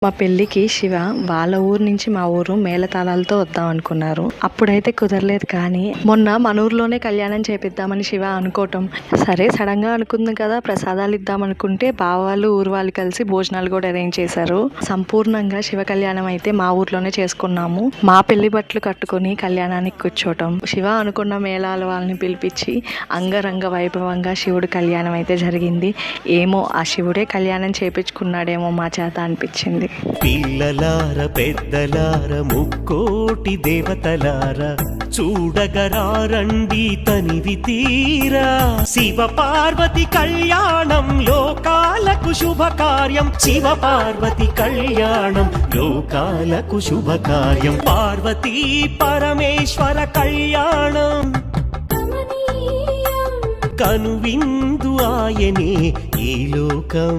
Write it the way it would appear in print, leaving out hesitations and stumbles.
మా పెళ్ళికి శివ వాళ్ళ ఊరు నుంచి మా ఊరు మేళతాళాలతో వద్దాం అనుకున్నారు. అప్పుడైతే కుదరలేదు. కానీ మొన్న మన ఊర్లోనే కళ్యాణం చేపిద్దామని శివ అనుకోవటం, సరే సడన్ గా అనుకుంది కదా ప్రసాదాలు ఇద్దాం అనుకుంటే బావ వాళ్ళు ఊరు వాళ్ళు కలిసి భోజనాలు కూడా అరేంజ్ చేశారు. సంపూర్ణంగా శివ కళ్యాణం అయితే మా ఊర్లోనే చేసుకున్నాము. మా పెళ్లి బట్టలు కట్టుకుని కళ్యాణానికి కూర్చోవటం, శివ అనుకున్న మేళాల వాళ్ళని పిలిపించి అంగరంగ వైభవంగా శివుడు కళ్యాణం అయితే జరిగింది. ఏమో ఆ శివుడే కళ్యాణం చేపించుకున్నాడేమో మా చేత అనిపించింది. పిల్లలార పెద్దలార ముక్కోటి దేవతలార చూడగరారండి తనివి తీరా. శివ పార్వతి కళ్యాణం లోకాలకు శుభకార్యం. శివ పార్వతి కళ్యాణం లోకాలకు శుభకార్యం. పార్వతీ పరమేశ్వర కళ్యాణం కనువిందు ఆయనే ఈ లోకం.